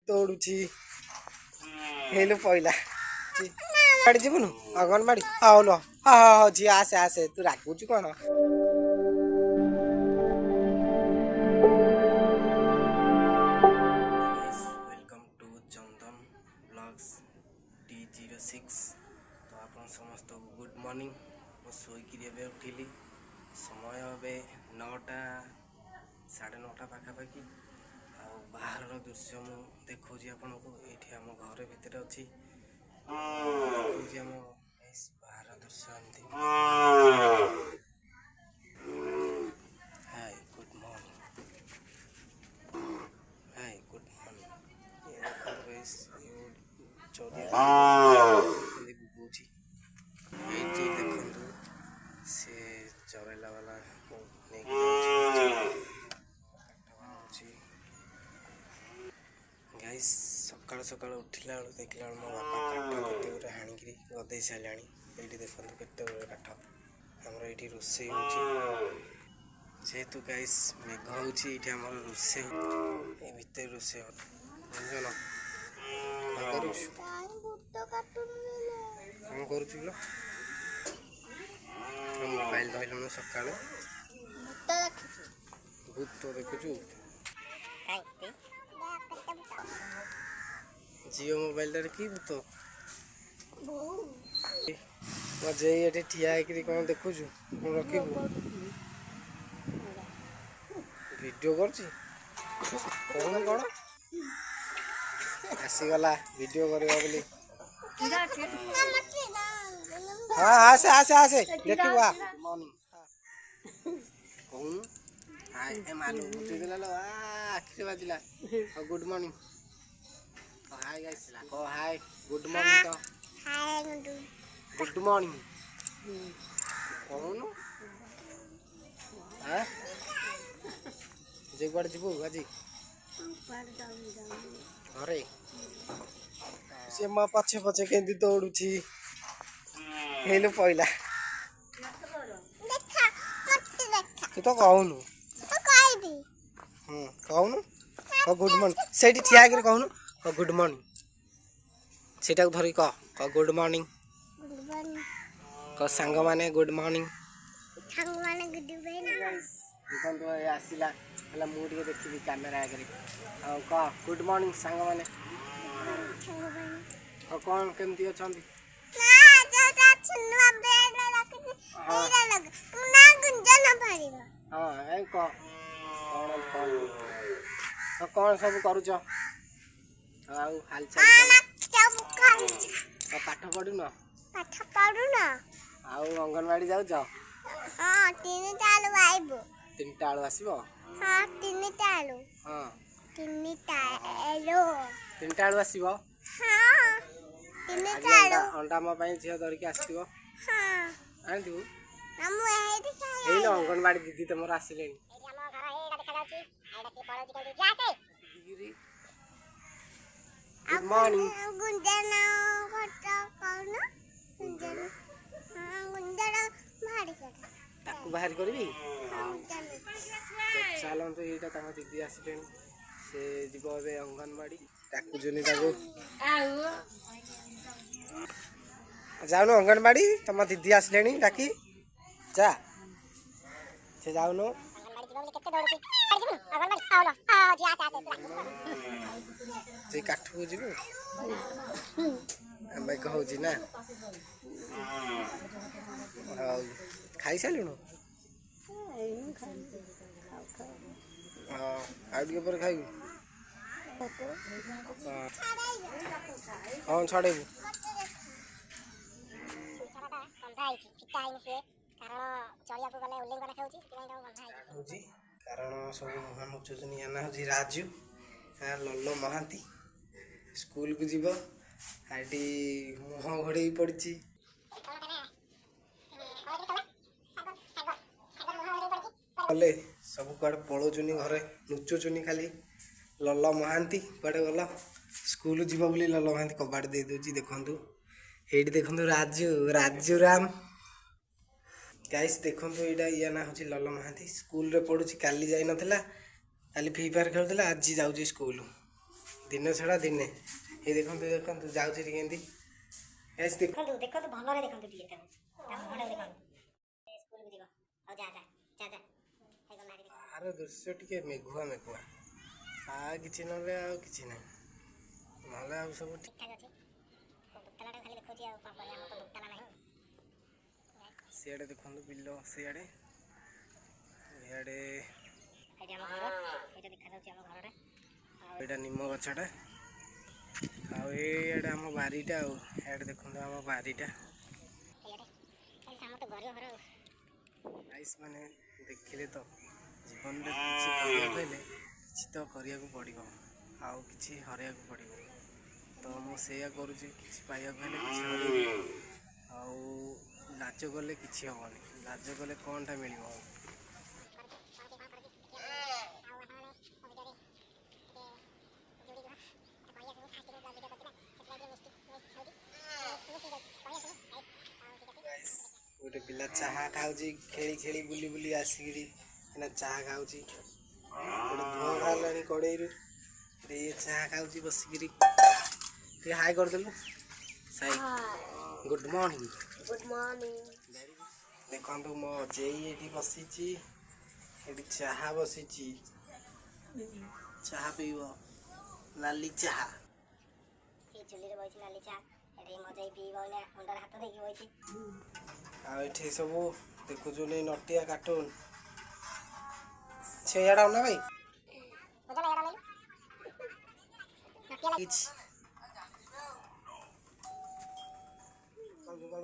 दौड़ुची हेलु पहिला बाड़ी जीवनु अंगनबाड़ी हाँ लो हाँ हाँ झी आसे आसे तू रागुचु कौन welcome to Chandan blogs D06 तो आप समस्त गुड मॉर्निंग मो शोक उठिली समय ए 9टा 9:30 पाखापाखि बाहर दृश्य मु देखा आपन को ये आम घर भितर अच्छी देखा आम बाहर दृश्य एमती hi good morning hi good morning ये बुझी देखु से चरैला वाला गाइस सकाल सकाल उठिला देखला मो बापा काठ केते गुरा हाणिकी गदे सालाणी एठी देखंतु केते गुरा काठ हमर एठी रोसे होची जेतु गाइस मेघ होची एठी हमर रोसे ए भितर रोसे बुझलो हम करू लो मोबाइल धइलनु सकाल भूत देखुछु जियो मोबाइल रे की भूत मजे ये ठिया कौन देखुछु कौन रखिबू वीडियो करछि कौन कौन आसीगला वीडियो करबा बोली हाँ आसे आसे आसे देखिबा मॉर्निंग कौन हाय ए मालू बुटी देला लो आखिर बाजिला गुड मॉर्निंग हाय गाइस को हाय गुड मॉर्निंग तो हाय गुड मॉर्निंग कौन हां जे गुड जीबो आजी अरे से मा पछे पछे केंदी दौड़ुची हेलु पहिला देखा मत देखा तू तो कहनु तो कहबी कहनु गुड मॉर्निंग सेठी ठिया कर कहनु गुड मॉर्निंग सेटा धरि कह गुड मॉर्निंग क संग माने गुड मॉर्निंग गुड मॉर्निंग दुकान तो आसीला हला मुडी देखि कैमरा आगे आ क गुड मॉर्निंग संग माने कौन केमती अछंती ना जोटा छुनवा बेड रखि एरा लग तू ना गुंजा ना पारिबा हां ए क कौन सब करूछ आउ हालचाल सब करूछ पाठ पढु न आउ अंगनवाड़ी जाउ छ हां 3टा आलू आइबो 3टा आलू आसीबो हां 3टा आलू हां 3टा आलू आसीबो हां 3टा आलू अंडा म पई झियो धर के आसीबो हां आन दिबो हमु एही खाइ एही अंगनवाड़ी दीदी तमर आसिलेनी एही हम घर एटा देखा जाउची आइडा से पळोजी कर जाते गुड मॉर्निंग गुंजना फटो कौन गुंजना हां गुंजना बाहर कर ताकू बाहर करबी चलन तो एटा तम दीदी आसिलेनी से जीवो बे अंगनवाड़ी ताकू जनी ताकू जाउनो अंगनवाड़ी तम दीदी आसिलेनी डाकी जा से जाउनो अंगनवाड़ी जीवो केते दौड़ची अंगनवाड़ी आओला आ जी आसे आसे जे काठू जीवो मैं कहू जी ना खाई सालुनो आउट पर खाइबू हाँ छाड़ेबू कारण सब मुहां मुचुचनी ना हूँ राजू लल्लो महांती स्कूल को जीव आटी मुह घोड़े पड़ी गले सब कुआड़े पलाउनी घरे लुचुचुनी खाली लल्लो महांती कुआड़े गल स्कूल जीव बोली लल्लो महांती कबाड़ दे दूची देखु ये देखु राजू राजू राम गाइस देखो यहाँ या ना हूँ लल्लो महांती स्कूल रे पढ़ुची काली जाई नथिला काली फ्री फायर खेलुला आज जाऊँ स्कूल दिन छड़ा दिने ये देखो जाऊँ केमती देखो देखो भलरे देखो टिके मुहटा देखो स्कूल को जीव आ जा जा जा जा बाहर दृश्य टिके मेघुआ मेघुआ आ किछि नले आ किछि नै नले आ सब ठीक ठाक अछि दुतलाटा खाली देखो आ कोन करिया हम तो दुतला नहीं सियाड़े देखो बिलो सियाड़े इयाड़े एटा हम घर एटा देखा जाउछि हम घरटा एटा निम्म गछटा आ एटा हम बारीटा आ एटा देखो हम बारीटा एटा साम तो घर घर गाइस माने देखिले तो जीवन में किछि करिया पहिले किछि तो करिया को पड़िबो आ किछि हरिया को पड़िबो तो मु सेया करूछि किछि पाइया पहिले किछि हरिया आ लाज गले किछि हबनी लाज गले कोनटा मिलिबो गोटे पिला चाहा खाऊची खेली खेली बुली बुली आसिकी चाहा खाऊची गोटे धुआं बाहर कड़े ये चाहा खाऊची बसिकी हाई करदेलु साई गुड मॉर्निंग देखो मो जेई ये बसी चाहा बसी चाहा पीब लाली चाहा चुली बसी लाली चाहा मजाई पीब मुंडर हाथ देखी बसी आठे सब देखु नहीं नटिया कार्टून छेड़ा ना भाई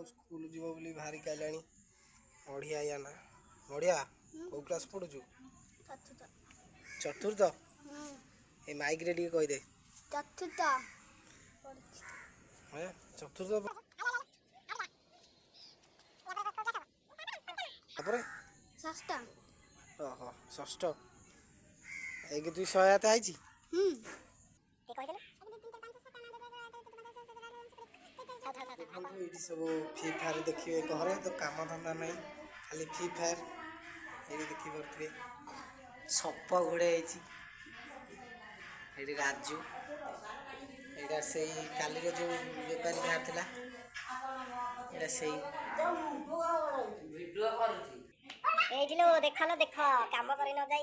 स्कूल जीव बोली भारी कहलानी बढ़िया या ना बढ़िया कौ क्लास पढ़ुचु चतुर्थ ए माइक रे टी कह दे चतुर्थ चतुर्थ षष्ठ ओहो षष्ठ एक दुई सहायता आई सब फ्री फायर देखिए घरे तो काम धंदा नहीं खाली फ्री फायर ये देखी पारे सप घोड़े ये राजू यहाँ से काली जो बेपारी बाहर था यहाँ से एइलो देखलो देख काम करी न जाई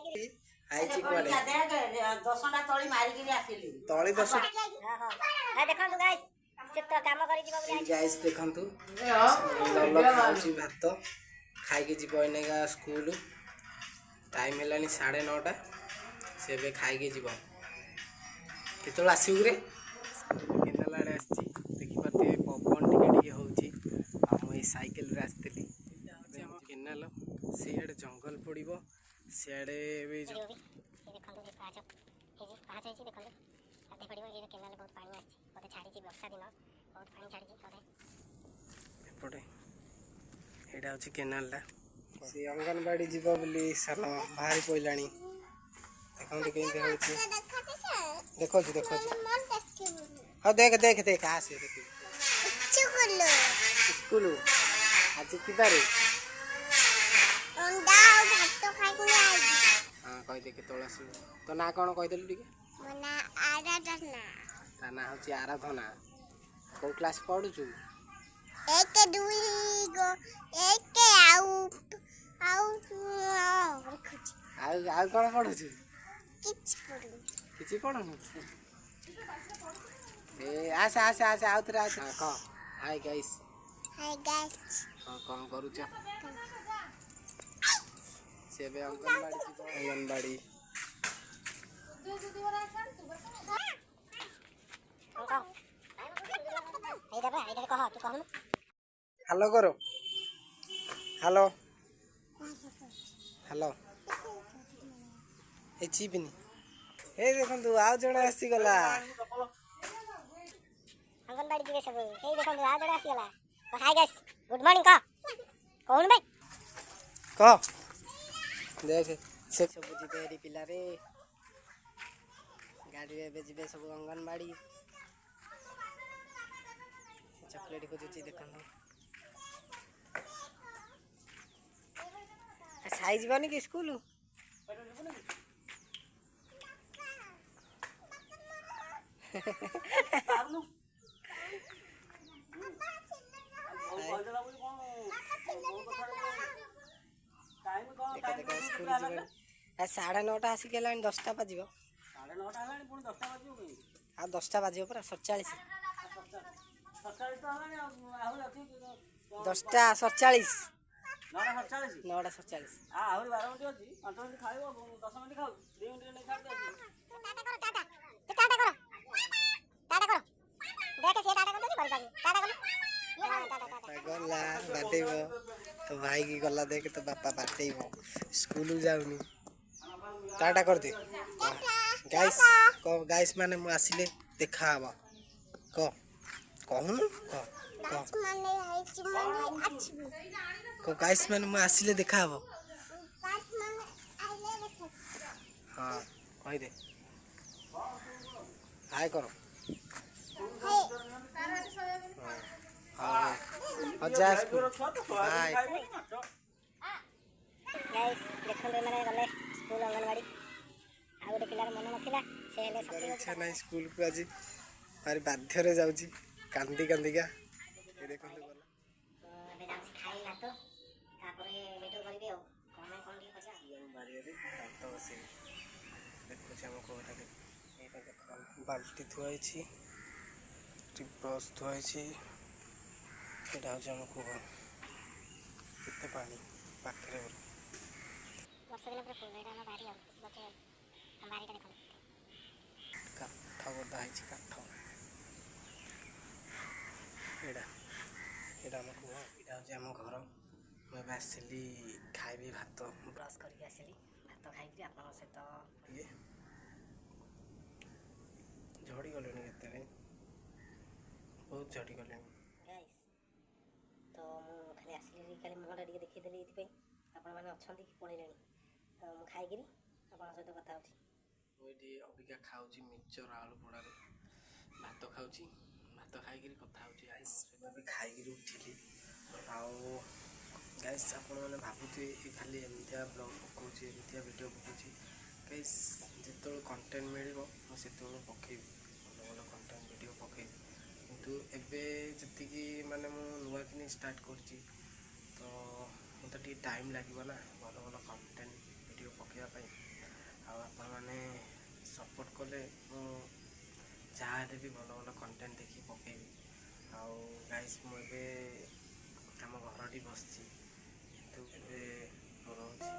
आइची कोडे 10टा तळी मारी के आसिली तळी 10 हां हां देखंतु गाइस से तो काम करी जीवा बोली गाइस देखंतु लल्लो खाउची भात खाई के जीव एनेगा स्कूल टाइम हेलानी 9:30 से बे खाई के जीव केतल आसीउ रे केनाल आड़े आसी देखि पाते पवन टिके टिके होउची हम ए साइकिल रे आस्तेली केनाल सियाड़े जंगल पड़िबो सियाड़े भी देखंतु जे पाछ हे जे पाछ है देखंतु आते पड़िबो ये केनाल बहुत पानी आसी ओते छाड़ी छी वर्षा दिन बहुत पानी छाड़ी छी ओते एपटे एडा होची केनाल ला से अंगनबाड़ी जीव बोली सन बाहरी पइलानी देखंतु केनते होची देखो हां देख देख देख आसे देख स्कूल आज की बारे अंडा और भात खाइ को आई हां कहि दे के तोला सु तो ना कोन कहि देलु टिके मना आराधना ताना होची आराधना को क्लास पढु छु 1 2 गो 1 आउ आ कोन पढु छु किछ पढु ए आसा आसा आसा आउतरे आसा क हाय गाइस कौन करू छ सेबे अंगनबाड़ी हेलो करो हेलो हेलो ए चिपनी ए देखंतु आ जणा आसी गला अंगनबाड़ी जीवे सब ए देखंतु आ जणा आसी गला हाय गाइस गुड मॉर्निंग का कौन भाई क देख से सब जीवे रे पिला रे गाड़ी रे जीवे सब अंगनबाड़ी चॉकलेट को जी देखंतु साइज बनी कि स्कूल ସାଢ଼େ 9ଟା ଆସିକି ହେଲାଣି 10ଟା ବାଜିବ। ଆଉ 10ଟା ବାଜିବ ପୁରା 47। 10ଟା 47। 9ଟା 47। ଆହୁରି 12 ମିନିଟ୍ ଅଛି। 5 ମିନିଟ୍ ଖାଇବ, 10 ମିନିଟ୍ ଖାଉ, 2 ମିନିଟ୍ ନେଇ ଛାଡ଼ି ଦିଅନ୍ତୁ। ଗଲା ବାଟେଇବ ତ ଭାଇକି ଗଲା ଦେଖ ତ ବାପା ବାଟେଇବ ସ୍କୁଲ ଯାଉନି। ଟାଟା କରିଦେ ଗାଇସ୍। ଗାଇସ୍ ମାନେ ମୁଁ ଆସିଲେ ଦେଖାହବ। କହୁନୁ ଗାଇସ୍ ମାନେ ମୁଁ ଆସିଲେ ଦେଖାହବ। ହଁ କହିଦେ ହାय କର। ଯା ସ୍କୁଲ ବାଏ। ଗାଇସ୍ ଦେଖନ୍ତୁ ଏମାନେ ଗଲେ ସ୍କୁଲ ଅଙ୍ଗନବାଡ଼ି। ଆଉ ଗୋଟେ ପିଲାର ମନ ନଥିଲା, ସେ ହେଲେ ଇଚ୍ଛା ନାହିଁ ସ୍କୁଲକୁ ଆଜି, ଭାରି ବାଧ୍ୟରେ ଯାଉଛି କାନ୍ଦି କାନ୍ଦିକା। ଏ ଦେଖନ୍ତୁ ଗଲା। ଏବେ ଯାଉଛି ଖାଇ ଭାତ, ତାପରେ ଭିଡ଼ିଓ କରିବି ଆଉ କ'ଣ ନାହିଁ କ'ଣ ଟିକେ କରିବା। ବାରିଆରେ ଦାନ୍ତ ବସେଇବି। ଦେଖୁଛି ଆମ କୋଉଟାରେ ଏଇଟା ଦେଖ ବାଲ୍ଟି ଥୁଆ ହେଇଛି, ବ୍ରସ୍ ଥୁଆ ହେଇଛି। ଏଇଟା ହେଉଛି ଆମ କୂଅ। କେତେ ପାଣି ପାଖରେ ପୁରା। ବର୍ଷା ଦିନ ପୁରା ଫୁଲ। ଏଇଟା ଆମ ବାରି ଆଉ ବାରିଟା ଦେଖନ୍ତୁ କାଠ ଗଦା ହେଇଛି କାଠ। ଏଇଟା ଆମ କୂଅ। ଏଇଟା ହେଉଛି ଆମ ଘର। ମୁଁ ଏବେ ଆସିଲି ଖାଇବି ଭାତ। ବ୍ରସ୍ କରିକି ଆସିଲି, ଭାତ ଖାଇକି ଆପଣଙ୍କ ସହିତ ଇଏ ଝଡ଼ିଗଲେଣି କେତେବେଳେ, ବହୁତ ଝଡ଼ିଗଲେଣି। ଗାଇସ୍ ତ ମୁଁ ଖାଲି ଆସିଲି, ଖାଲି ମୁହଁଟା ଟିକେ ଦେଖେଇଦେଲି ଏଇଥିପାଇଁ ଆପଣମାନେ ଅଛନ୍ତି କି ପଳେଇଲେଣି। ତ ମୁଁ ଖାଇକିରି ଆପଣଙ୍କ ସହିତ କଥା ହେଉଛି। ମୁଁ ଏଠି ଅବିକା ଖାଉଛି ମିକ୍ସଚର ଆଳୁ ପୋଡ଼ାରେ ଭାତ ଖାଉଛି। ଭାତ ଖାଇକିରି କଥା ହେଉଛି ଗାଇସ୍ ସହିତ ବି ଖାଇକିରି ଉଠିଲି। ଆଉ ଗାଇସ୍ ଆପଣମାନେ ଭାବୁଥିବେ ଖାଲି ଏମିତିଆ ବ୍ଲଗ୍ ପକାଉଛି, ଏମିତିଆ ଭିଡ଼ିଓ ପକାଉଛି। ଗାଇସ୍ ଯେତେବେଳେ କଣ୍ଟେଣ୍ଟ ମିଳିବ ମୁଁ ସେତେବେଳେ ପକାଇବି, ଭଲ ଭଲ କଣ୍ଟେଣ୍ଟ ଭିଡ଼ିଓ ପକାଇବି। କିନ୍ତୁ ଏବେ ଯେତିକି ମାନେ ମୁଁ ନୂଆ କିନି ଷ୍ଟାର୍ଟ କରିଛି, ତ ମୋତେ ଟିକେ ଟାଇମ୍ ଲାଗିବ ନା ଭଲ ଭଲ କଣ୍ଟେଣ୍ଟ ଭିଡ଼ିଓ ପକାଇବା ପାଇଁ। ଆଉ ଆପଣମାନେ ସପୋର୍ଟ କଲେ ମୁଁ ଯାହା ହେଲେ ବି ଭଲ ଭଲ କଣ୍ଟେଣ୍ଟ ଦେଖିକି ପକାଇବି। ଆଉ ଗାଇସ୍ ମୁଁ ଏବେ ଆମ ଘରଟି ବସିଛି, କିନ୍ତୁ ଏବେ ରହୁଛି।